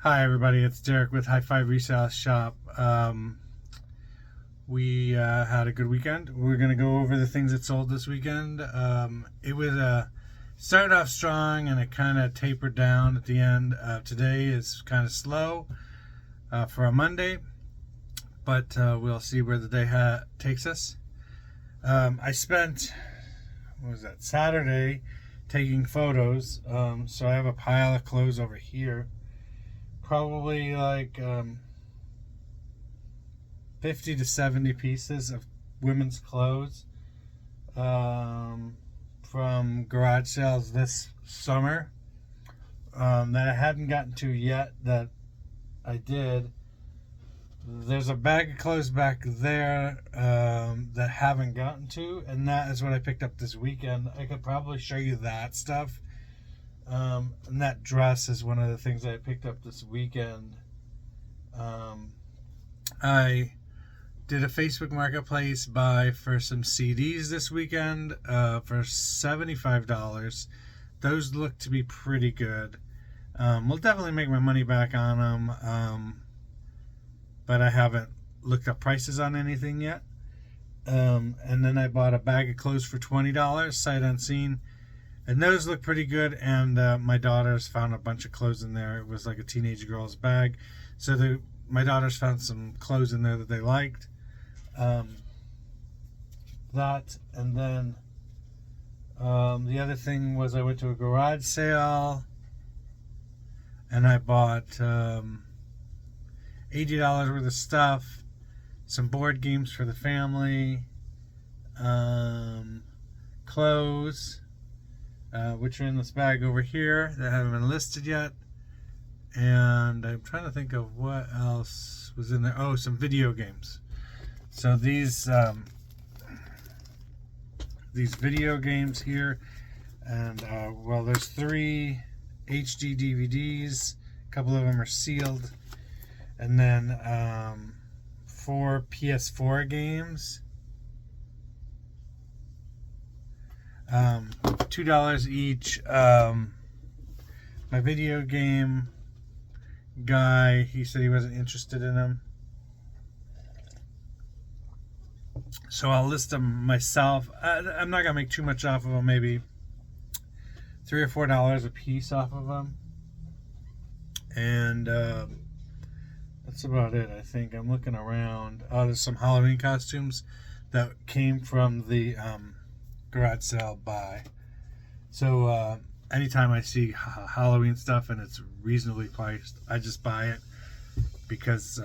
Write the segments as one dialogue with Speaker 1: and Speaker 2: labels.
Speaker 1: Hi everybody, it's Derek with High Five Resale Shop. We had a good weekend. We're going to go over the things that sold this weekend. It was started off strong and it kind of tapered down at the end. Today is kind of slow for a Monday, but we'll see where the day takes us. I spent, what was that, Saturday taking photos. So I have a pile of clothes over here. Probably like 50 to 70 pieces of women's clothes from garage sales this summer that I hadn't gotten to yet that I did. There's a bag of clothes back there that I haven't gotten to, and that is what I picked up this weekend. I could probably show you that stuff. And that dress is one of the things I picked up this weekend. I did a Facebook Marketplace buy for some CDs this weekend for $75. Those look to be pretty good. We'll definitely make my money back on them, but I haven't looked up prices on anything yet. And then I bought a bag of clothes for $20, sight unseen. And those look pretty good, and my daughters found a bunch of clothes in there. It was like a teenage girl's bag. So my daughters found some clothes in there that they liked. That, and then the other thing was I went to a garage sale, and I bought $80 worth of stuff, some board games for the family, clothes, which are in this bag over here that haven't been listed yet. And I'm trying to think of what else was in there. Oh, some video games. So these video games here, and well, there's 3 HD DVDs. A couple of them are sealed, and then 4 PS4 games. $2 each. My video game guy, he said he wasn't interested in them, so I'll list them myself. I'm not gonna make too much off of them, maybe $3 or $4 a piece off of them, and that's about it. I think I'm looking around. Oh, there's some Halloween costumes that came from the garage sale buy. So anytime I see Halloween stuff and it's reasonably priced, I just buy it, because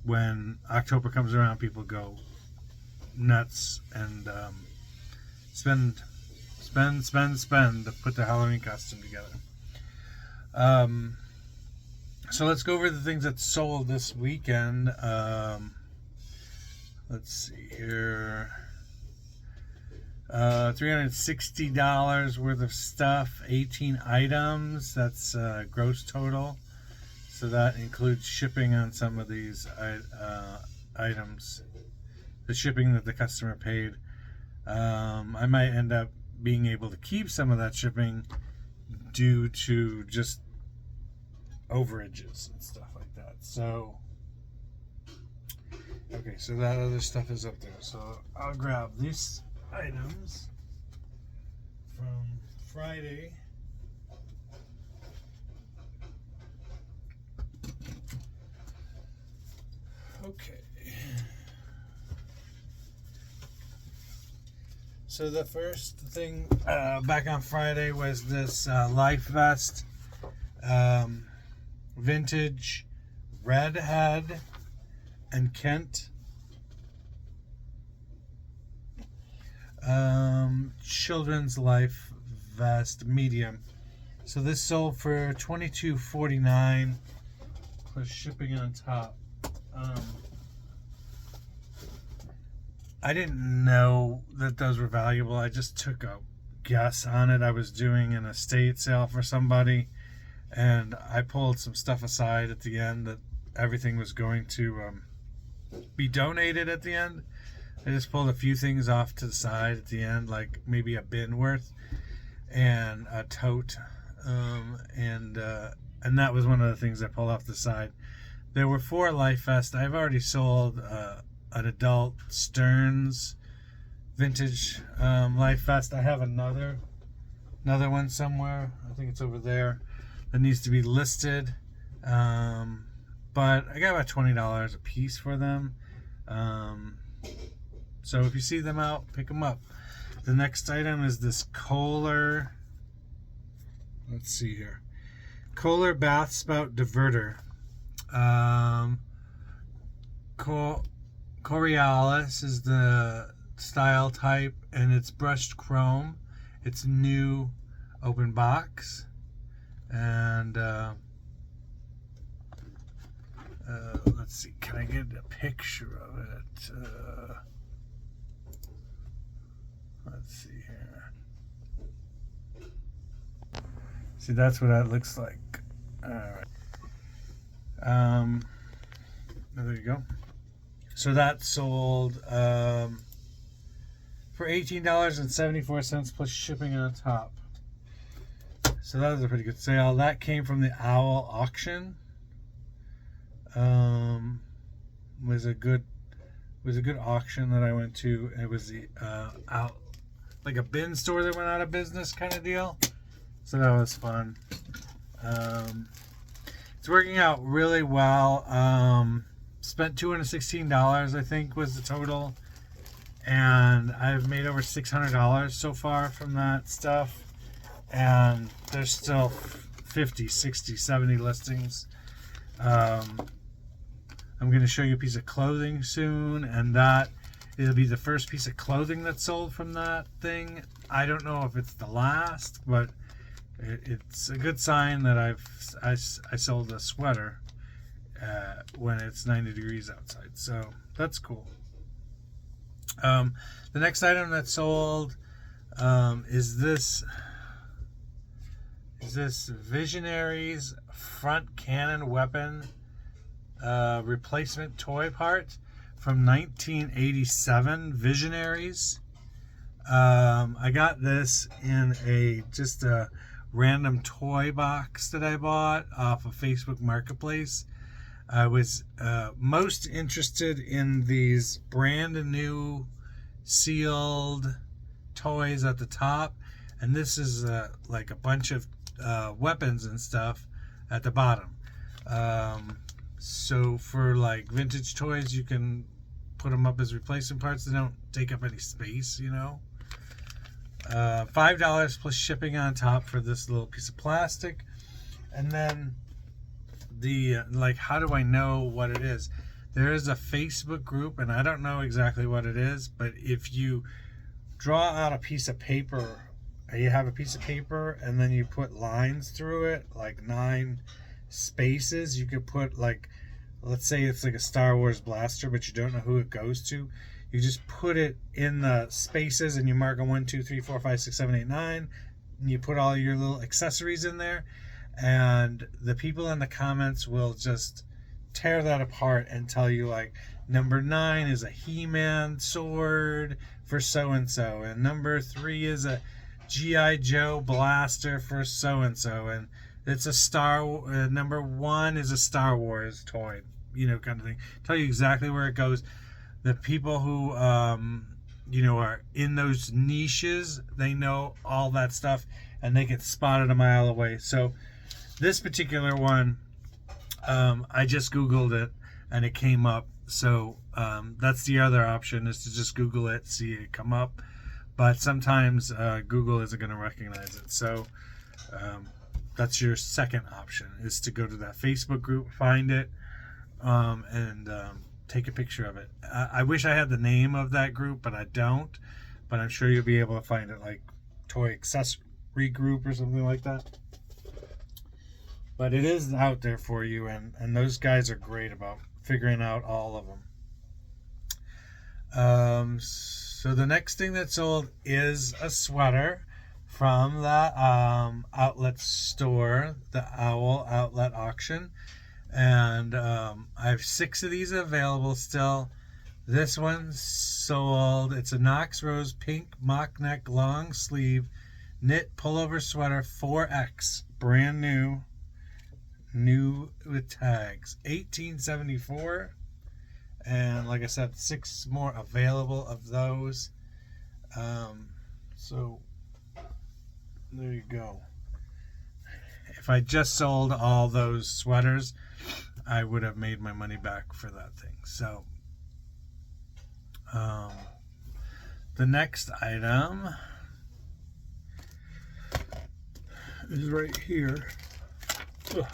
Speaker 1: when October comes around, people go nuts and spend to put their Halloween costume together. So let's go over the things that sold this weekend. Let's see here. $360 worth of stuff, 18 items. That's gross total. So that includes shipping on some of these items. The shipping that the customer paid. I might end up being able to keep some of that shipping due to just overages and stuff like that. So, okay, so that other stuff is up there. So I'll grab these items from Friday. Okay. So the first thing back on Friday was this Life Vest vintage Redhead and Kent children's life vest medium. So this sold for $22.49 plus shipping on top. I didn't know that those were valuable. I just took a guess on it. I was doing an estate sale for somebody, and I pulled some stuff aside at the end that everything was going to be donated at the end. I just pulled a few things off to the side at the end, like maybe a bin worth and a tote, and and that was one of the things I pulled off the side. There were 4 Life Fest. I've already sold an adult Stearns vintage Life Fest. I have another one somewhere. I think it's over there that needs to be listed. But I got about $20 a piece for them. So if you see them out, pick them up. The next item is this Kohler. Let's see here. Kohler bath spout diverter. Coriolis is the style type, and it's brushed chrome. It's new, open box, and let's see. Can I get a picture of it? Let's see here. See, that's what that looks like. All right. There you go. So that sold for $18.74 plus shipping on top. So that was a pretty good sale. That came from the Owl auction. Was a good auction that I went to. It was the out like a bin store that went out of business kind of deal. So that was fun. It's working out really well. Spent $216, I think, was the total, and I've made over $600 so far from that stuff, and there's still 50, 60, 70 listings. I'm going to show you a piece of clothing soon, and that it'll be the first piece of clothing that's sold from that thing. I don't know if it's the last, but it's a good sign that I sold a sweater when it's 90 degrees outside, so that's cool. The next item that sold is this Visionaries front cannon weapon replacement toy part from 1987 Visionaries. I got this in just a random toy box that I bought off of Facebook Marketplace. I was most interested in these brand new sealed toys at the top, and this is like a bunch of weapons and stuff at the bottom. So for like vintage toys, you can put them up as replacement parts. They don't take up any space, you know. $5 plus shipping on top for this little piece of plastic. And then the how do I know what it is? There is a Facebook group, and I don't know exactly what it is, but if you draw out a piece of paper, you have a piece of paper and then you put lines through it, like 9 spaces. You could put, like, let's say it's like a Star Wars blaster, but you don't know who it goes to. You just put it in the spaces and you mark them 1, 2, 3, 4, 5, 6, 7, 8, 9, and you put all your little accessories in there, and the people in the comments will just tear that apart and tell you, like, number 9 is a He-Man sword for so-and-so, and number 3 is a G.I. Joe blaster for so-and-so, and it's a number 1 is a Star Wars toy, you know, kind of thing. Tell you exactly where it goes. The people who, are in those niches, they know all that stuff, and they get spotted a mile away. So this particular one, I just Googled it, and it came up. So that's the other option, is to just Google it, see it come up. But sometimes Google isn't going to recognize it. So that's your second option, is to go to that Facebook group, find it, and take a picture of it. I wish I had the name of that group, but I don't. But I'm sure you'll be able to find it, like Toy Accessory Group or something like that. But it is out there for you, and those guys are great about figuring out all of them. So the next thing that sold is a sweater from the outlet store, the Owl Outlet Auction. And I have 6 of these available still. This one sold. It's a Knox Rose pink mock neck long sleeve knit pullover sweater 4X, brand new. new with tags, 1874. And like I said, 6 more available of those. So there you go. If I just sold all those sweaters, I would have made my money back for that thing. So the next item is right here. Ugh.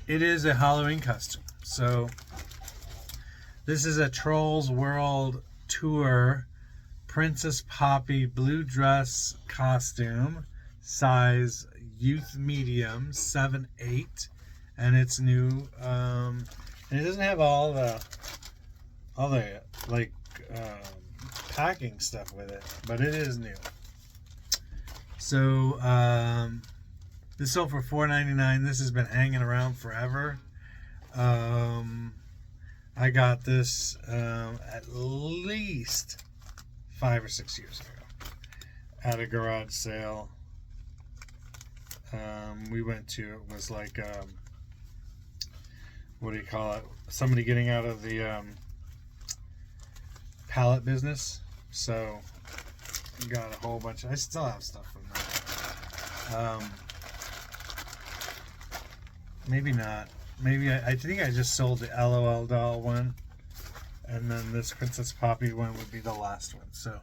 Speaker 1: It is a Halloween costume. So this is a Trolls World Tour Princess Poppy blue dress costume, size youth medium, 7/8, and it's new. And it doesn't have all the like packing stuff with it, but it is new. So this sold for $4.99. This has been hanging around forever. I got this at least 5 or 6 years ago at a garage sale. We went to, it was like what do you call it? Somebody getting out of the pallet business. So got a whole bunch. I still have stuff from that. Maybe not. Maybe I think I just sold the LOL doll one, and then this Princess Poppy one would be the last one. So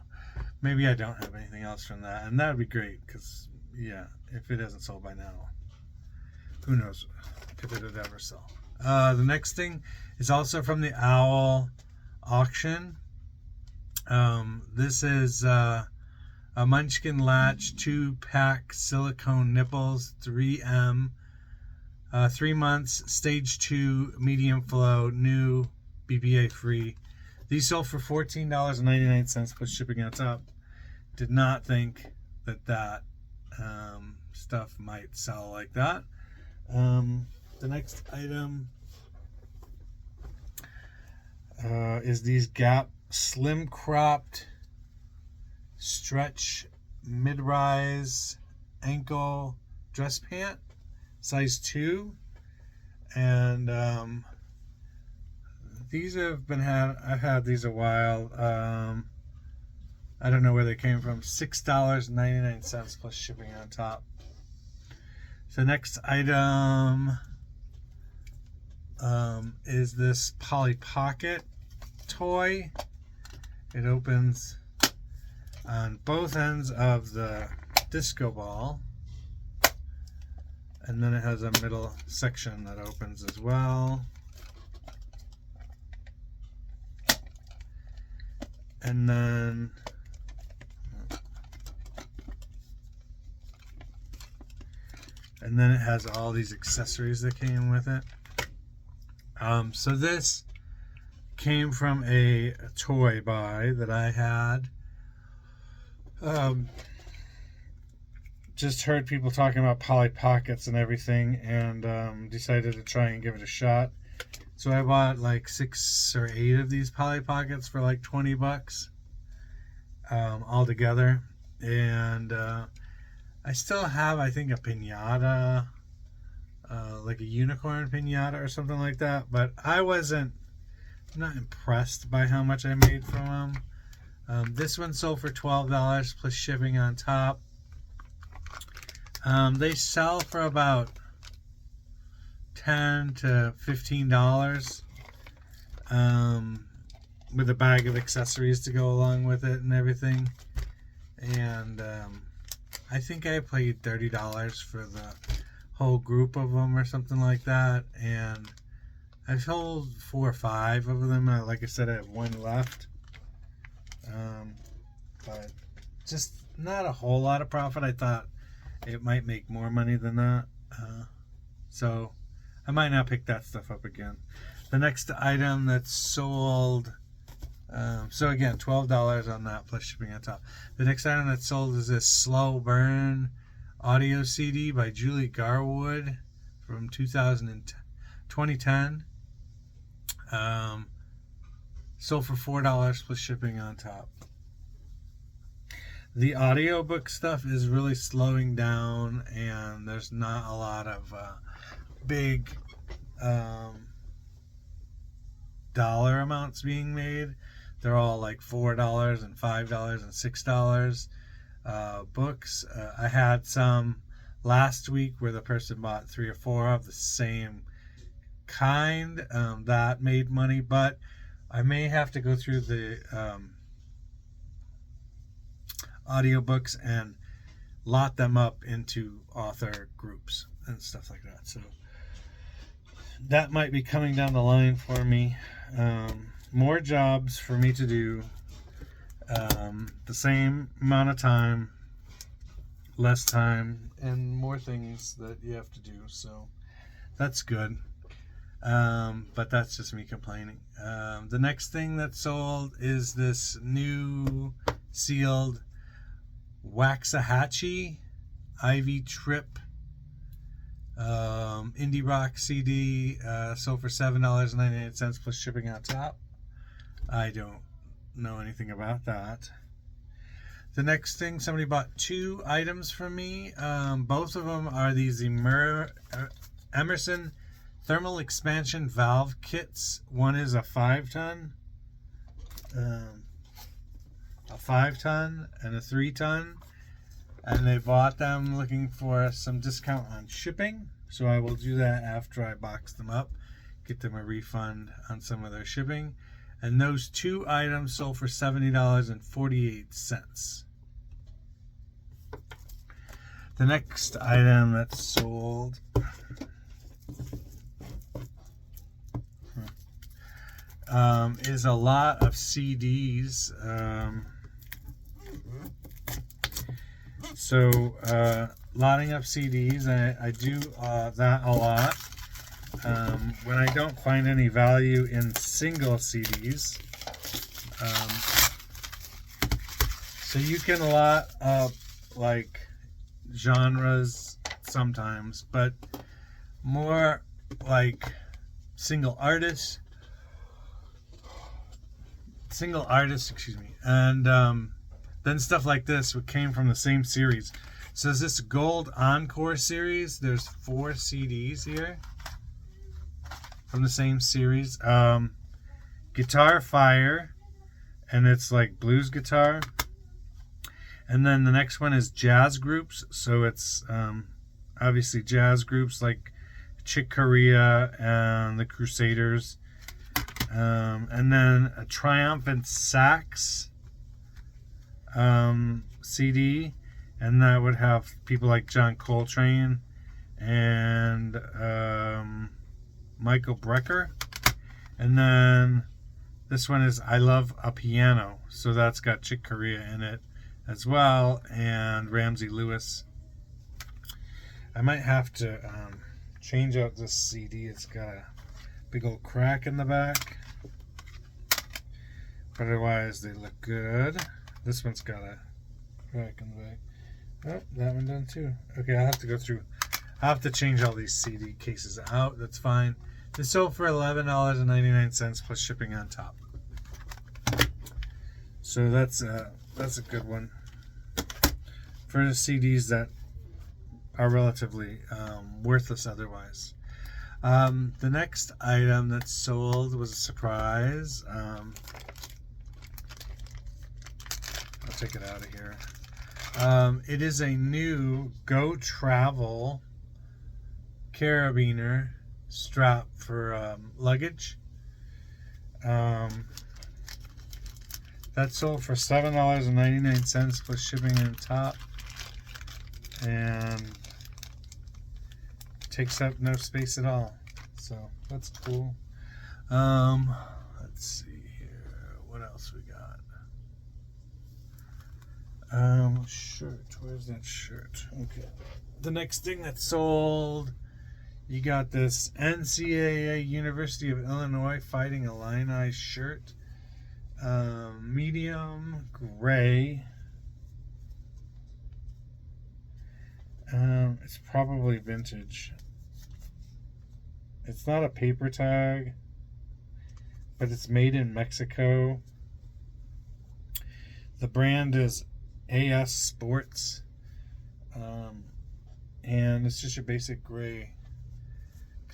Speaker 1: maybe I don't have anything else from that, and that would be great because yeah, if it hasn't sold by now, who knows if it would ever sell. The next thing is also from the Owl auction. This is a Munchkin Latch 2-pack silicone nipples, 3M, 3 months, stage 2, medium flow, new, BPA free. These sold for $14.99 plus shipping on top. Did not think that stuff might sell like that. The next item is these Gap slim cropped stretch mid-rise ankle dress pant, size 2, and these have been I've had these a while. I don't know where they came from. $6.99 plus shipping on top. So next item is this Polly Pocket toy. It opens on both ends of the disco ball, and then it has a middle section that opens as well. And then it has all these accessories that came with it. So this came from a toy buy that I had. Just heard people talking about Polly Pockets and everything, and decided to try and give it a shot. So I bought like 6 or 8 of these Polly Pockets for like $20 all together, and I still have, I think, a piñata, like a unicorn piñata or something like that, but I'm not impressed by how much I made from them. This one sold for $12 plus shipping on top. They sell for about $10 to $15 with a bag of accessories to go along with it and everything. And I think I paid $30 for the whole group of them or something like that. And I've sold 4 or 5 of them. Like I said, I have 1 left. But just not a whole lot of profit. I thought it might make more money than that. So I might not pick that stuff up again. The next item that's sold, so again, $12 on that plus shipping on top. The next item that's sold is this Slow Burn audio CD by Julie Garwood from 2010. Sold for $4 plus shipping on top. The audiobook stuff is really slowing down, and there's not a lot of big dollar amounts being made. They're all like $4 and $5 and $6 books. I had some last week where the person bought 3 or 4 of the same kind. That made money, but I may have to go through the audiobooks and lot them up into author groups and stuff like that. So that might be coming down the line for me. More jobs for me to do. The same amount of time, less time, and more things that you have to do. So that's good. But that's just me complaining. The next thing that's sold is this new sealed Waxahachie Ivy Trip indie rock CD, sold for $7.98 plus shipping on top. I don't know anything about that. The next thing, somebody bought 2 items from me. Both of them are these Emerson thermal expansion valve kits. One is a 5-ton, and a 3-ton, and they bought them looking for some discount on shipping. So I will do that after I box them up, get them a refund on some of their shipping. And those 2 items sold for $70.48. The next item that's sold is a lot of CDs. Lotting up CDs, I do that a lot. When I don't find any value in single CDs. So you can lot up like genres sometimes, but more like single artists, and then stuff like this came from the same series. So there's this Gold Encore series. There's 4 CDs here from the same series. Guitar Fire, and it's like blues guitar. And then the next one is jazz groups. So it's obviously jazz groups like Chick Corea and the Crusaders. And then a Triumphant Sax CD, and that would have people like John Coltrane and Michael Brecker. And then this one is I Love a Piano, so that's got Chick Corea in it as well, and Ramsey Lewis. I might have to change out this CD. It's got a big old crack in the back, but otherwise they look good. This one's got a crack in the back. Oh, that one done too. Okay, I'll have to go through. I'll have to change all these CD cases out. That's fine. They sold for $11.99 plus shipping on top. So that's a good one for the CDs that are relatively worthless otherwise. The next item that sold was a surprise. I'll take it out of here. It is a new Go Travel carabiner strap for luggage. That sold for $7.99 plus shipping on top, and takes up no space at all. So that's cool. Let's see here. What else we got? Shirt. Where's that shirt? Okay. The next thing that sold, you got this NCAA University of Illinois Fighting Illini shirt. Medium gray. It's probably vintage. It's not a paper tag, but it's made in Mexico. The brand is AS Sports, and it's just your basic gray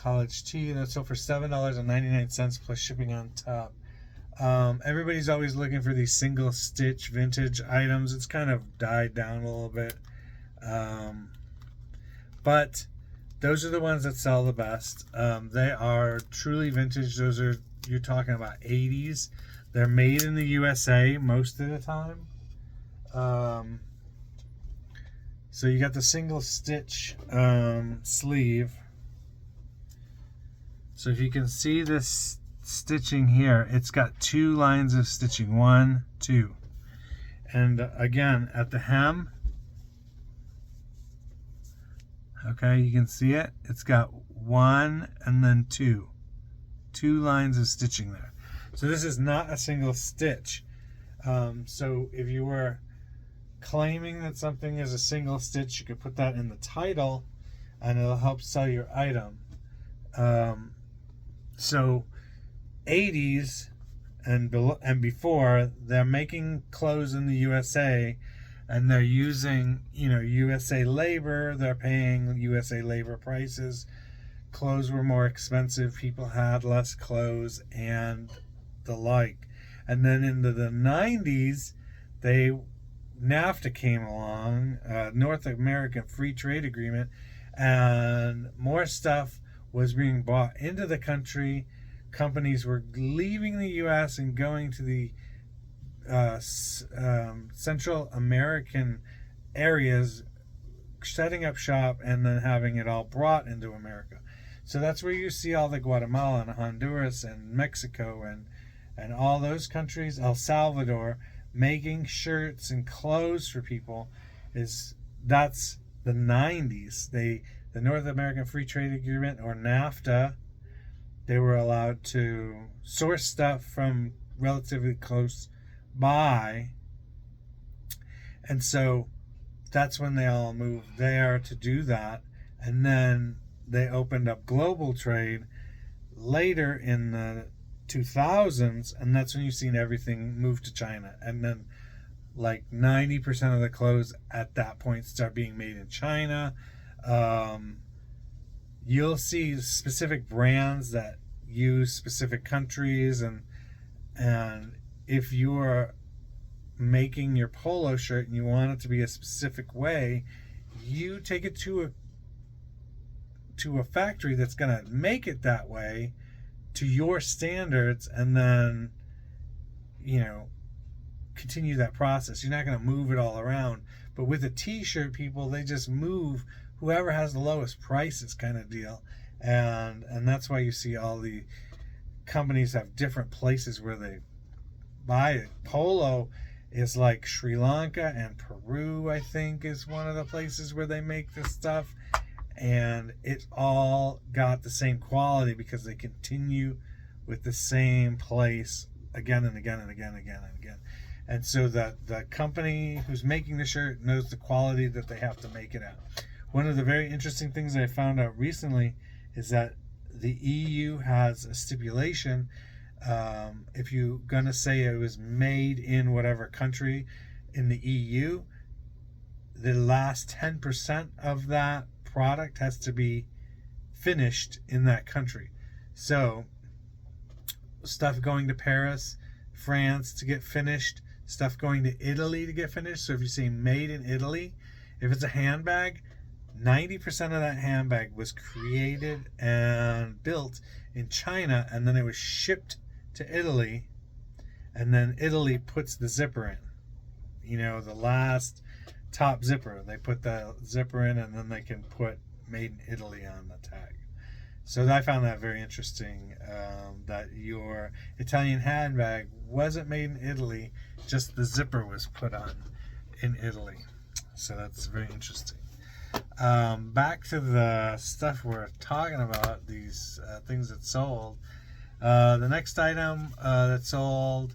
Speaker 1: College Tee. That's sold for $7.99 plus shipping on top. Everybody's always looking for these single stitch vintage items. It's kind of died down a little bit. But those are the ones that sell the best. They are truly vintage. Those are, you're talking about 80s. They're made in the USA most of the time. So you got the single stitch sleeve. So if you can see this stitching here, it's got 2 lines of stitching, 1, 2. And again, at the hem, okay, you can see it. It's got 1 and then 2 lines of stitching there. So this is not a single stitch. So if you were claiming that something is a single stitch, you could put that in the title and it'll help sell your item. So 80s and before, they're making clothes in the USA and they're using, USA labor. They're paying USA labor prices. Clothes were more expensive. People had less clothes and the like. And then into the 90s, NAFTA came along, North American Free Trade Agreement, and more stuff was being bought into the country. Companies were leaving the U.S. and going to the Central American areas, setting up shop, and then having it all brought into America. So that's where you see all the Guatemala and Honduras and Mexico and all those countries, El Salvador, making shirts and clothes for people. That's the 90s. The North American Free Trade Agreement, or NAFTA, they were allowed to source stuff from relatively close by. And so that's when they all moved there to do that. And then they opened up global trade later in the 2000s, and that's when you've seen everything move to China. And then like 90% of the clothes at that point start being made in China. You'll see specific brands that use specific countries, and if you're making your polo shirt and you want it to be a specific way, you take it to a factory that's going to make it that way to your standards, and then continue that process. You're not going to move it all around. But with a t-shirt, people, they just move whoever has the lowest prices kind of deal. And that's why you see all the companies have different places where they buy it. Polo is like Sri Lanka and Peru, I think, is one of the places where they make this stuff. And it all got the same quality because they continue with the same place again and again and again and again and again. And so the company who's making the shirt knows the quality that they have to make it at. One of the very interesting things I found out recently is that the EU has a stipulation. If you're going to say it was made in whatever country in the EU, the last 10% of that product has to be finished in that country. So stuff going to Paris, France to get finished, stuff going to Italy to get finished. So if you say made in Italy, if it's a handbag, 90% of that handbag was created and built in China, and then it was shipped to Italy, and then Italy puts the zipper in. The last top zipper, they put the zipper in, and then they can put made in Italy on the tag. So I found that very interesting, that your Italian handbag wasn't made in Italy, just the zipper was put on in Italy. So that's very interesting. Back to the stuff we're talking about, these things that sold. The next item that sold,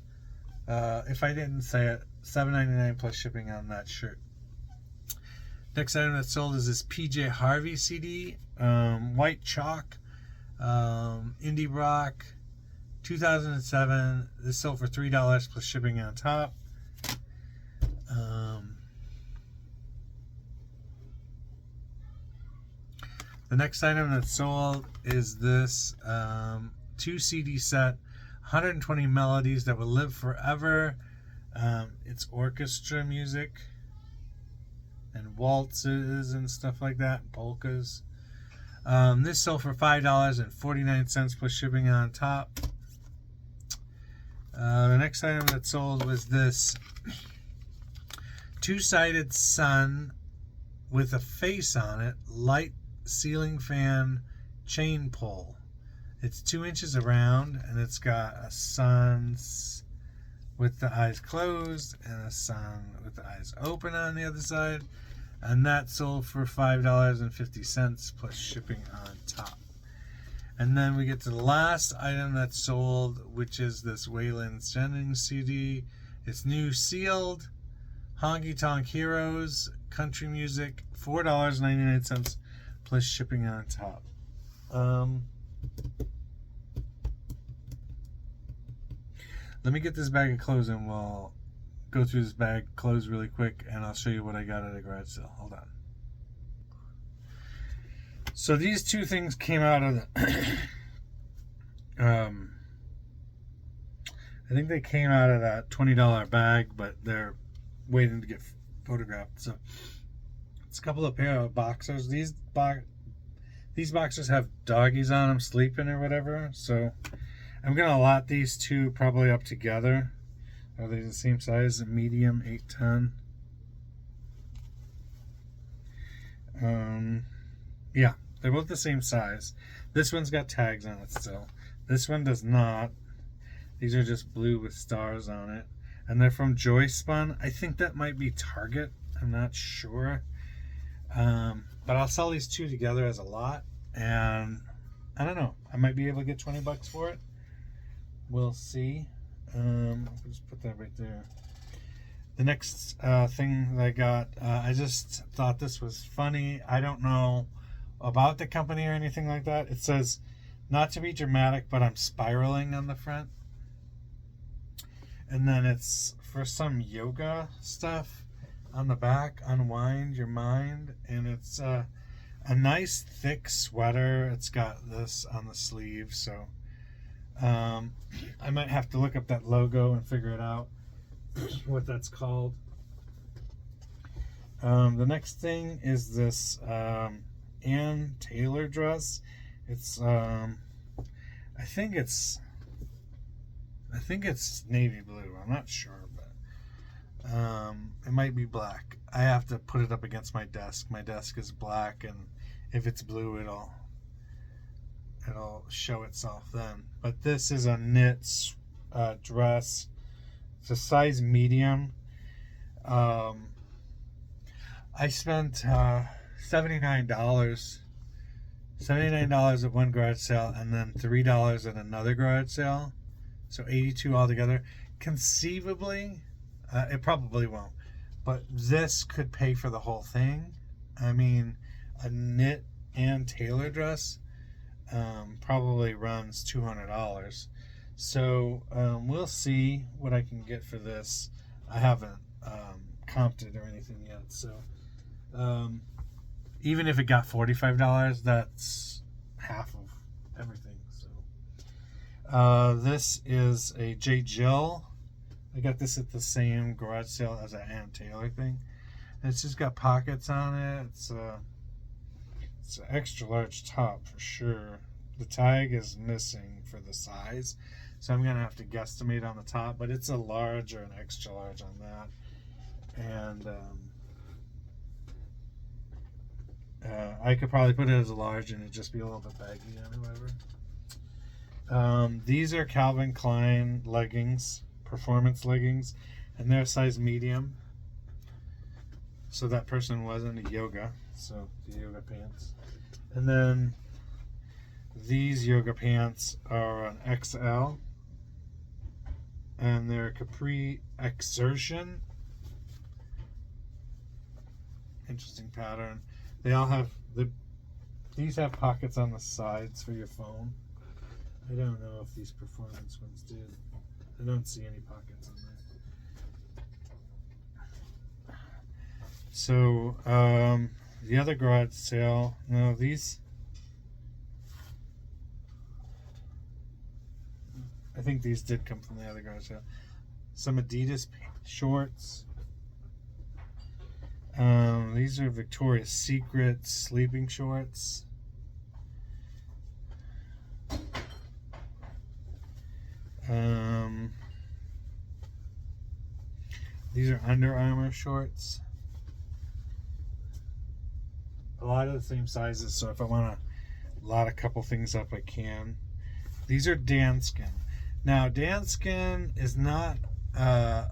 Speaker 1: if I didn't say it, $7.99 plus shipping on that shirt. Next item that sold is this PJ Harvey CD, white chalk, indie rock, 2007. This sold for $3 plus shipping on top. The next item that's sold is this 2 CD set, 120 melodies that will live forever. It's orchestra music and waltzes and stuff like that, and polkas. This sold for $5.49 plus shipping on top. The next item that sold was this two-sided sun with a face on it, light ceiling fan chain pull. It's 2 inches around, and it's got a sun with the eyes closed and a sun with the eyes open on the other side. And that sold for $5.50 plus shipping on top. And then we get to the last item that's sold, which is this Waylon Jennings CD. It's new sealed Honky Tonk Heroes country music, $4.99 plus shipping on top. Let me get this bag of clothes and we'll go through this bag of clothes really quick, and I'll show you what I got at a garage sale. Hold on. So these two things came out of the I think they came out of that $20 bag, but they're waiting to get photographed. So it's a couple of pair of boxers. These boxers have doggies on them sleeping or whatever. So I'm gonna lot these two probably up together. Are they the same size? Medium, 810. Yeah, they're both the same size. This one's got tags on it still. This one does not. These are just blue with stars on it. And they're from Joy Spun. I think that might be Target. I'm not sure. But I'll sell these two together as a lot. And I don't know. I might be able to get 20 bucks for it. We'll see. I'll just put that right there. The next thing that I got, I just thought this was funny. I don't know about the company or anything like that. It says, not to be dramatic, but I'm spiraling on the front. And then it's for some yoga stuff on the back, unwind your mind. And it's a nice thick sweater. It's got this on the sleeve, so I might have to look up that logo and figure it out what that's called. The next thing is this Ann Taylor dress. It's I think it's navy blue. I'm not sure, but it might be black. I have to put it up against my desk. My desk is black, and if it's blue, it'll show itself then. But this is a knit dress. It's a size medium. I spent $79 at one garage sale, and then $3 at another garage sale, so $82 altogether. Conceivably, it probably won't, but this could pay for the whole thing. I mean, a knit and tailor dress probably runs $200. So we'll see what I can get for this. I haven't comped it or anything yet, so even if it got $45, that's half of everything. So this is a J. Jill. I got this at the same garage sale as an Ann Taylor thing. It's just got pockets on it. It's an extra large top for sure. The tag is missing for the size, so I'm gonna have to guesstimate on the top, but it's a large or an extra large on that. And I could probably put it as a large and it'd just be a little bit baggy on whoever. These are Calvin Klein leggings, performance leggings, and they're size medium. So that person was into yoga, so the yoga pants. And then these yoga pants are an XL, and they're Capri Exertion. Interesting pattern. They all have these have pockets on the sides for your phone. I don't know if these performance ones did. I don't see any pockets on there. So the other garage sale, no, these I think these did come from the other garage sale. Some Adidas shorts. These are Victoria's Secret sleeping shorts. These are Under Armour shorts. A lot of the same sizes, so if I want to lot a couple things up, I can. These are Danskin. Now, Danskin is not a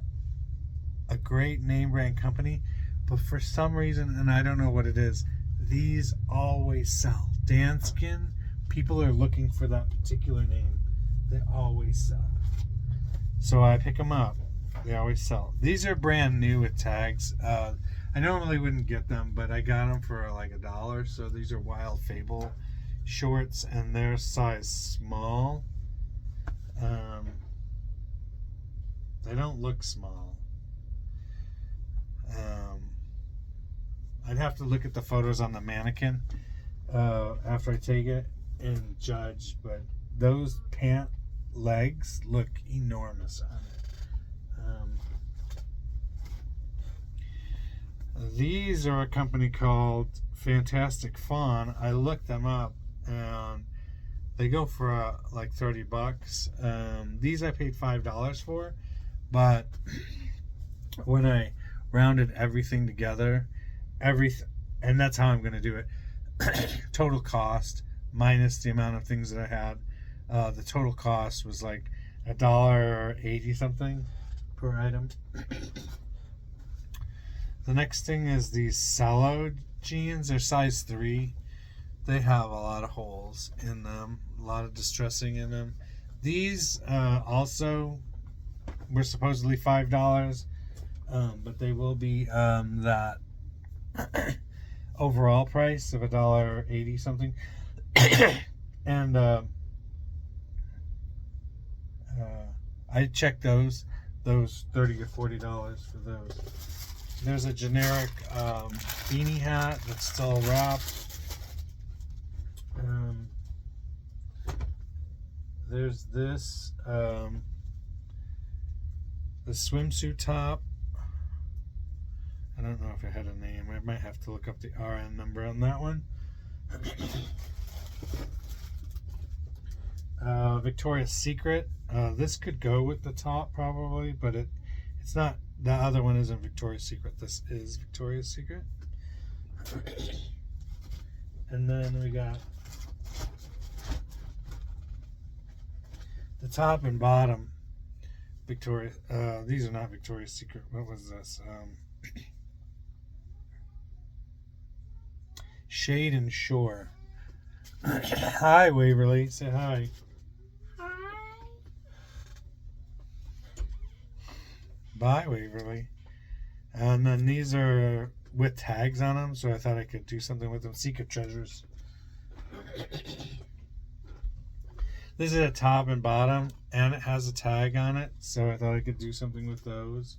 Speaker 1: great name brand company, but for some reason, and I don't know what it is, these always sell. Danskin, people are looking for that particular name. They always sell. So I pick them up. They always sell. These are brand new with tags. I normally wouldn't get them, but I got them for like $1. So these are Wild Fable shorts, and they're size small. They don't look small. I'd have to look at the photos on the mannequin after I take it and judge, but those pant legs look enormous on it. These are a company called Fantastic Fawn. I looked them up and they go for like $30. These I paid $5 for, but when I rounded everything together, and that's how I'm going to do it, total cost minus the amount of things that I had, the total cost was like $1.80 something per item. The next thing is these Cello jeans. They're size 3. They have a lot of holes in them, a lot of distressing in them. These also were supposedly $5, but they will be that overall price of $1.80 something. And I checked those $30 or $40 for those. There's a generic beanie hat that's still wrapped. There's this the swimsuit top. I don't know if it had a name. I might have to look up the RN number on that one. Victoria's Secret. This could go with the top probably, but it's not. The other one isn't Victoria's Secret. This is Victoria's Secret. And then we got the top and bottom Victoria. These are not Victoria's Secret. What was this? Shade and Shore. Hi, Waverly. Say hi. Bye, Waverly. And then these are with tags on them, so I thought I could do something with them. Secret Treasures. This is a top and bottom, and it has a tag on it, so I thought I could do something with those.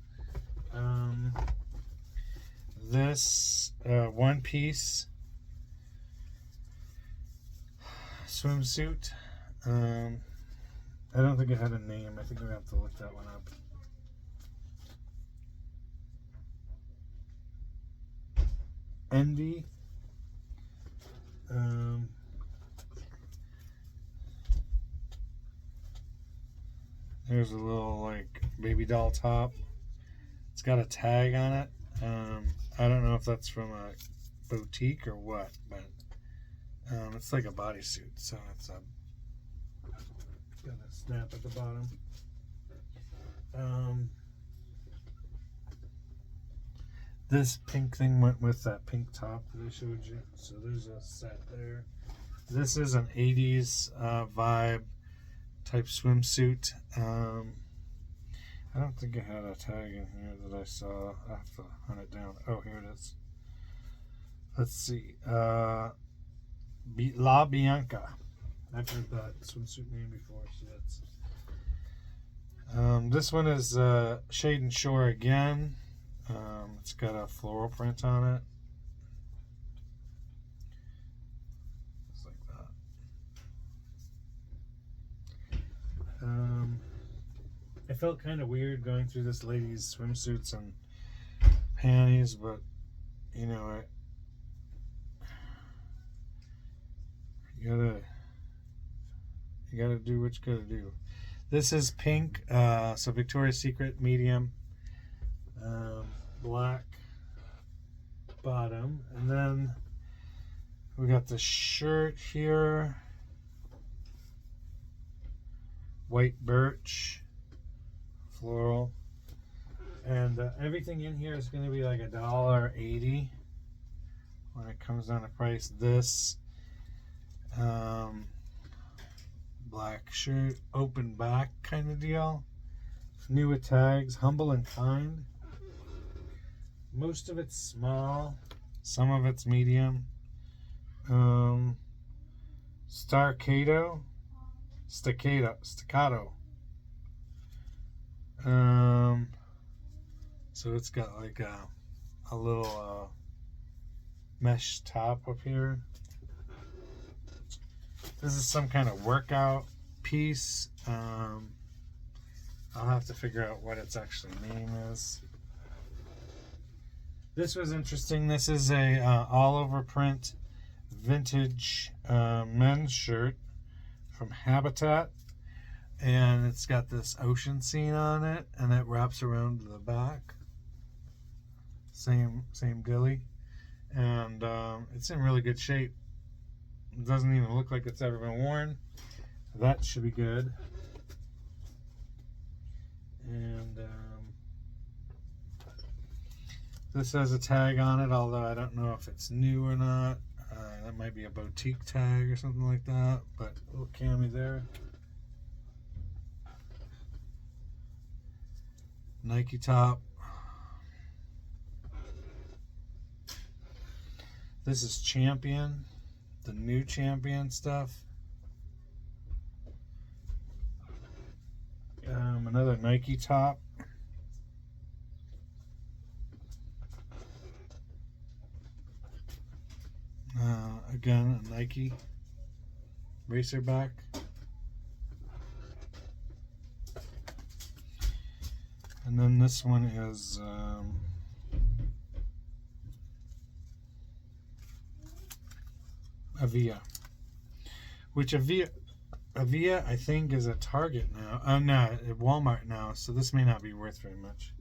Speaker 1: This one piece swimsuit. I don't think it had a name. I think we have to look that one up. Envy. There's a little like baby doll top. It's got a tag on it. I don't know if that's from a boutique or what, but it's like a bodysuit, so it's got a snap at the bottom. This pink thing went with that pink top that I showed you, so there's a set there. This is an 80s vibe type swimsuit. I don't think it had a tag in here that I saw. I have to hunt it down. Oh, here it is. Let's see. La Bianca. I've heard that swimsuit name before, so that's. This one is Shade and Shore again. It's got a floral print on it. Just like that. I felt kind of weird going through this lady's swimsuits and panties, but you know, you gotta do what you gotta do. This is pink, so Victoria's Secret medium, black bottom, and then we got the shirt here, white birch, floral, and everything in here is going to be like $1.80 when it comes down to price. This black shirt, open back kind of deal, new with tags, humble and kind. Most of it's small, some of it's medium. Staccato. So it's got like a little mesh top up here. This is some kind of workout piece. I'll have to figure out what its actual name is. This was interesting. This is a all over print vintage men's shirt from Habitat, and it's got this ocean scene on it, and it wraps around the back. Same dilly, and it's in really good shape. It doesn't even look like it's ever been worn. That should be good. And this has a tag on it, although I don't know if it's new or not. That might be a boutique tag or something like that, but a little cami there. Nike top. This is Champion, the new Champion stuff. Another Nike top. Again, a Nike Racerback. And then this one is Avia, which Avia I think is at Target now. Oh no, at Walmart now, so this may not be worth very much.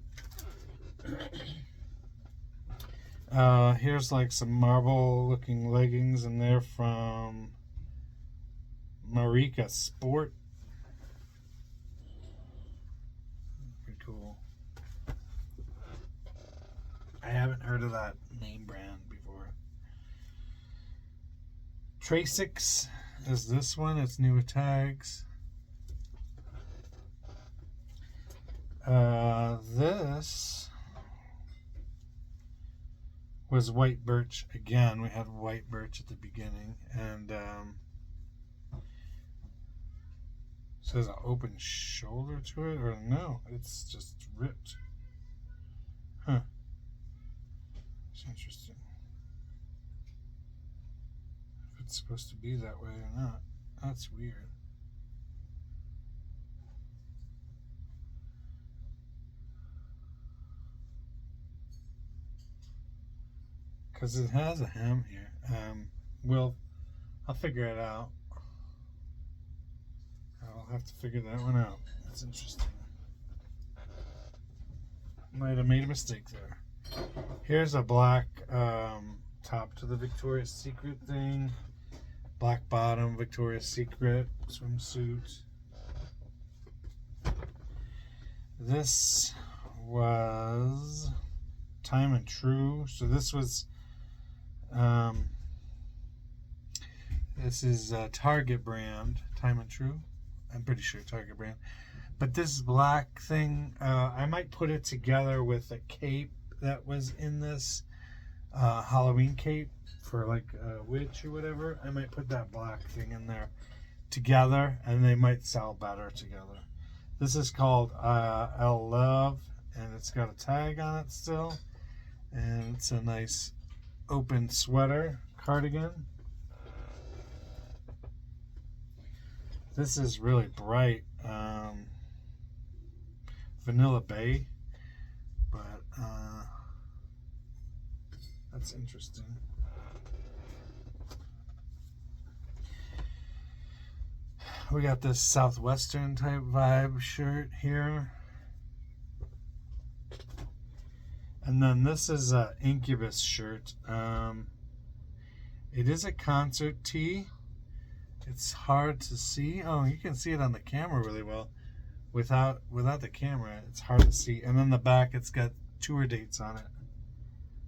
Speaker 1: Here's like some marble looking leggings, and they're from Marika Sport. Pretty cool. I haven't heard of that name brand before. Trasix is this one. It's new with tags. This was white birch again. We had white birch at the beginning, and says an open shoulder to it, or no, it's just ripped. Huh. It's interesting. If it's supposed to be that way or not. That's weird. Because it has a hem here. I'll figure it out. I'll have to figure that one out. That's interesting. Might have made a mistake there. Here's a black top to the Victoria's Secret thing. Black bottom, Victoria's Secret swimsuit. This was Time and True. So this was this is Target brand, Time and True. I'm pretty sure Target brand. But this black thing, I might put it together with a cape that was in this Halloween cape for like a witch or whatever. I might put that black thing in there together, and they might sell better together. This is called L Love, and it's got a tag on it still, and it's a nice open sweater cardigan. This is really bright. Vanilla Bay, but that's interesting. We got this Southwestern type vibe shirt here. And then this is a Incubus shirt. It is a concert tee. It's hard to see. Oh, you can see it on the camera really well. Without the camera, it's hard to see. And then the back, it's got tour dates on it.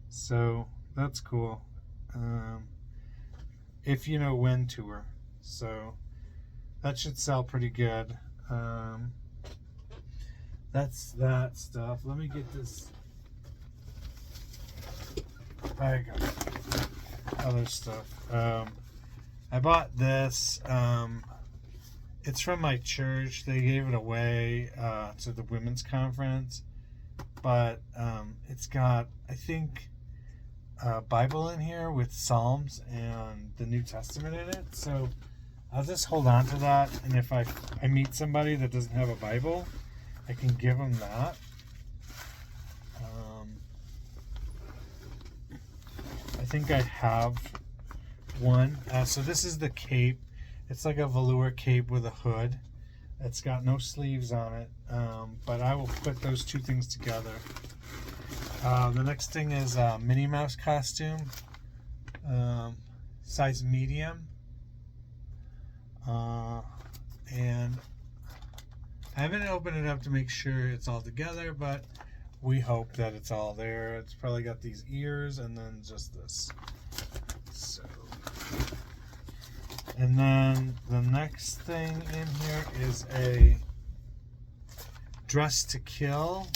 Speaker 1: So that's cool. If you know when tour. So that should sell pretty good. That's that stuff. Let me get this. I got other stuff. I bought this. It's from my church. They gave it away to the women's conference. But it's got, I think, a Bible in here with Psalms and the New Testament in it. So I'll just hold on to that. And if I meet somebody that doesn't have a Bible, I can give them that. I think I have one. So this is the cape. It's like a velour cape with a hood. It's got no sleeves on it. But I will put those two things together. The next thing is a Minnie Mouse costume. Size medium. And I haven't opened it up to make sure it's all together, but we hope that it's all there. It's probably got these ears and then just this. So, and then the next thing in here is a Dress to Kill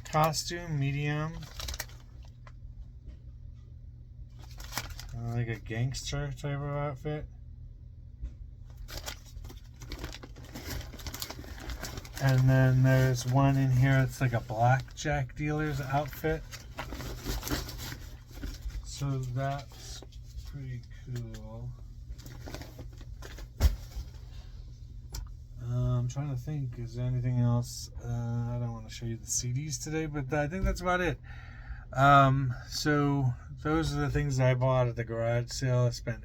Speaker 1: costume, medium. Like a gangster type of outfit. And then there's one in here, it's like a blackjack dealer's outfit. So that's pretty cool. I'm trying to think, is there anything else? I don't want to show you the CDs today, but I think that's about it. So those are the things I bought at the garage sale. I spent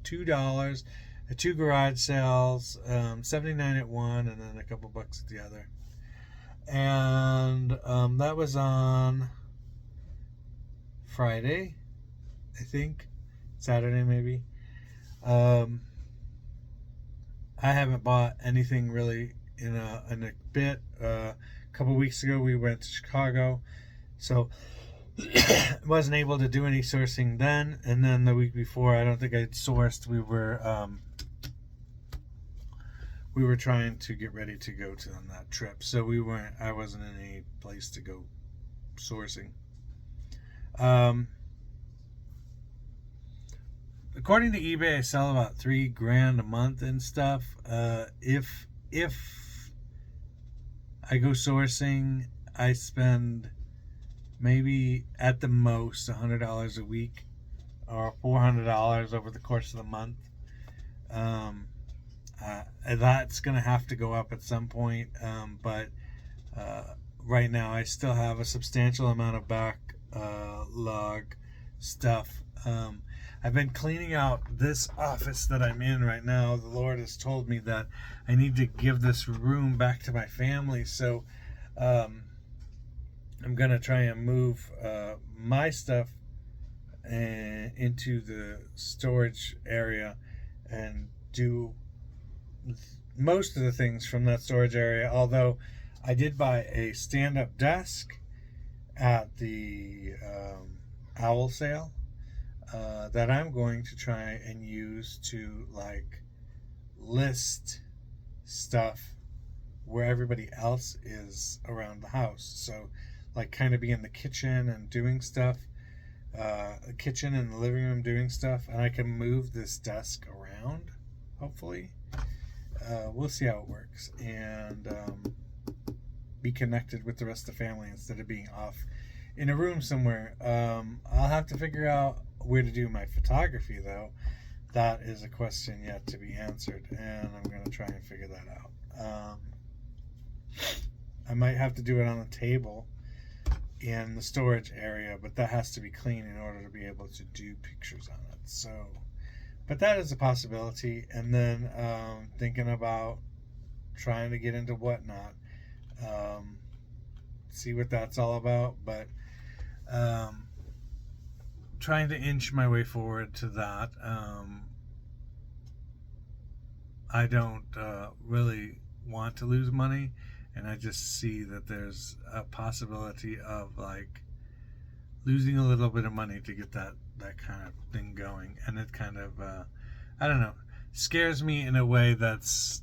Speaker 1: $82 at 2 garage sales, $79 at one, and then a couple bucks at the other. And that was on Friday, I think, Saturday maybe. I haven't bought anything really in a bit. A couple weeks ago we went to Chicago, so wasn't able to do any sourcing then. And then the week before, I don't think I'd sourced. We were trying to get ready to go to on that trip, so I wasn't in any place to go sourcing. According to eBay, I sell about $3,000 a month and stuff. If I go sourcing, I spend maybe at the most $100 a week or $400 over the course of the month. That's gonna have to go up at some point, but right now I still have a substantial amount of backlog stuff. I've been cleaning out this office that I'm in right now. The Lord has told me that I need to give this room back to my family, so I'm gonna try and move my stuff into the storage area and do most of the things from that storage area. Although I did buy a stand-up desk at the Owl sale that I'm going to try and use to like list stuff where everybody else is around the house. So like kind of be in the kitchen and doing stuff, the kitchen and the living room doing stuff, and I can move this desk around, hopefully. We'll see how it works, and be connected with the rest of the family instead of being off in a room somewhere. I'll have to figure out where to do my photography though, that is a question yet to be answered, and I'm going to try and figure that out. I might have to do it on a table in the storage area, but that has to be clean in order to be able to do pictures on it. So, but that is a possibility. And then thinking about trying to get into Whatnot, see what that's all about. But trying to inch my way forward to that. I don't really want to lose money, and I just see that there's a possibility of like losing a little bit of money to get that kind of thing going. And it kind of I don't know, scares me in a way that's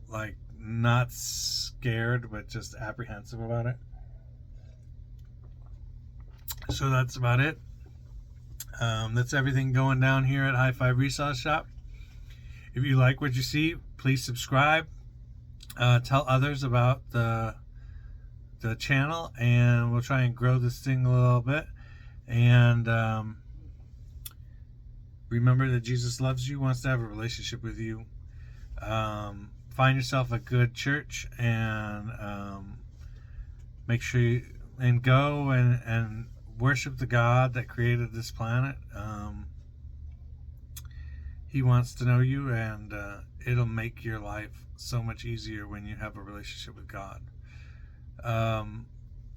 Speaker 1: like not scared but just apprehensive about it. So that's about it. That's everything going down here at High Five Resaw Shop. If you like what you see, please subscribe. Tell others about the channel, and we'll try and grow this thing a little bit. And remember that Jesus loves you, wants to have a relationship with you. Find yourself a good church, and make sure you go and worship the God that created this planet. He wants to know you, and it'll make your life so much easier when you have a relationship with God.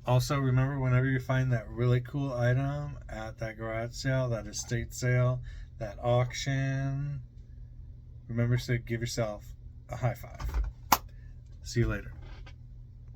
Speaker 1: Also, remember, whenever you find that really cool item at that garage sale, that estate sale, that auction, remember to give yourself a high five. See you later.